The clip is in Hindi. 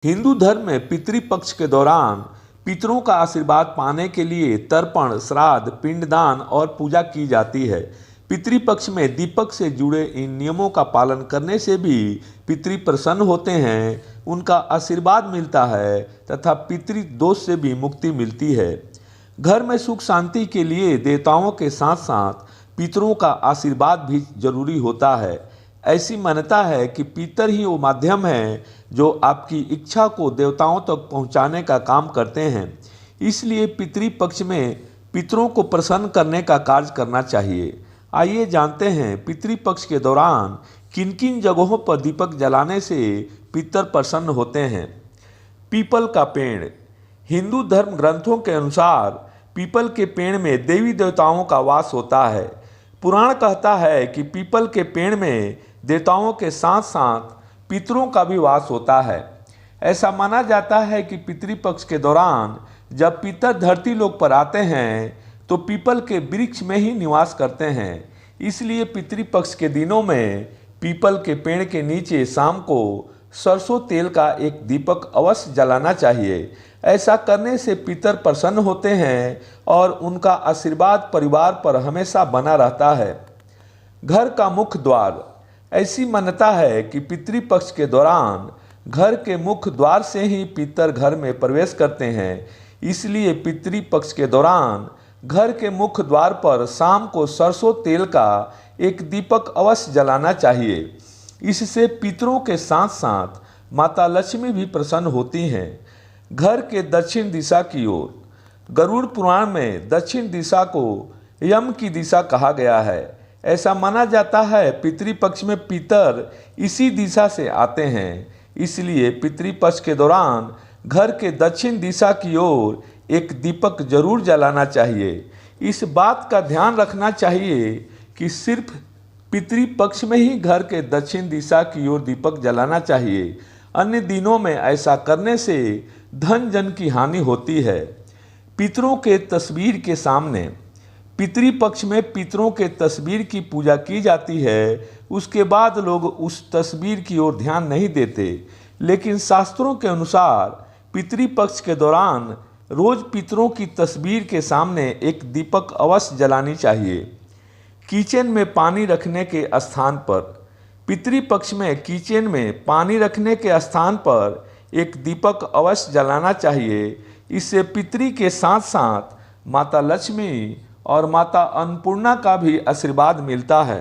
हिंदू धर्म में पितृपक्ष के दौरान पितरों का आशीर्वाद पाने के लिए तर्पण, श्राद्ध, पिंडदान और पूजा की जाती है। पितृपक्ष में दीपक से जुड़े इन नियमों का पालन करने से भी पितृ प्रसन्न होते हैं, उनका आशीर्वाद मिलता है तथा पितृ दोष से भी मुक्ति मिलती है। घर में सुख शांति के लिए देवताओं के साथ साथ पितरों का आशीर्वाद भी जरूरी होता है। ऐसी मान्यता है कि पितर ही वो माध्यम है जो आपकी इच्छा को देवताओं तक पहुंचाने का काम करते हैं। इसलिए पितृपक्ष में पितरों को प्रसन्न करने का कार्य करना चाहिए। आइए जानते हैं पितृपक्ष के दौरान किन किन जगहों पर दीपक जलाने से पितर प्रसन्न होते हैं। पीपल का पेड़। हिंदू धर्म ग्रंथों के अनुसार पीपल के पेड़ में देवी देवताओं का वास होता है। पुराण कहता है कि पीपल के पेड़ में देवताओं के साथ साथ पितरों का भी वास होता है। ऐसा माना जाता है कि पितृपक्ष के दौरान जब पितर धरती लोक पर आते हैं तो पीपल के वृक्ष में ही निवास करते हैं। इसलिए पितृपक्ष के दिनों में पीपल के पेड़ के नीचे शाम को सरसों तेल का एक दीपक अवश्य जलाना चाहिए। ऐसा करने से पितर प्रसन्न होते हैं और उनका आशीर्वाद परिवार पर हमेशा बना रहता है। घर का मुख्य द्वार। ऐसी मान्यता है कि पितृपक्ष के दौरान घर के मुख्य द्वार से ही पितर घर में प्रवेश करते हैं। इसलिए पितृपक्ष के दौरान घर के मुख्य द्वार पर शाम को सरसों तेल का एक दीपक अवश्य जलाना चाहिए। इससे पितरों के साथ साथ माता लक्ष्मी भी प्रसन्न होती हैं। घर के दक्षिण दिशा की ओर। गरुड़ पुराण में दक्षिण दिशा को यम की दिशा कहा गया है। ऐसा माना जाता है पितृपक्ष में पितर इसी दिशा से आते हैं। इसलिए पितृपक्ष के दौरान घर के दक्षिण दिशा की ओर एक दीपक जरूर जलाना चाहिए। इस बात का ध्यान रखना चाहिए कि सिर्फ पितृपक्ष में ही घर के दक्षिण दिशा की ओर दीपक जलाना चाहिए। अन्य दिनों में ऐसा करने से धन जन की हानि होती है। पितरों के तस्वीर के सामने। पितृपक्ष में पितरों के तस्वीर की पूजा की जाती है। उसके बाद लोग उस तस्वीर की ओर ध्यान नहीं देते, लेकिन शास्त्रों के अनुसार पितृपक्ष के दौरान रोज पितरों की तस्वीर के सामने एक दीपक अवश्य जलानी चाहिए। किचन में पानी रखने के स्थान पर। पितृपक्ष में किचन में पानी रखने के स्थान पर एक दीपक अवश्य जलाना चाहिए। इससे पितृ के साथ साथ माता लक्ष्मी और माता अन्नपूर्णा का भी आशीर्वाद मिलता है।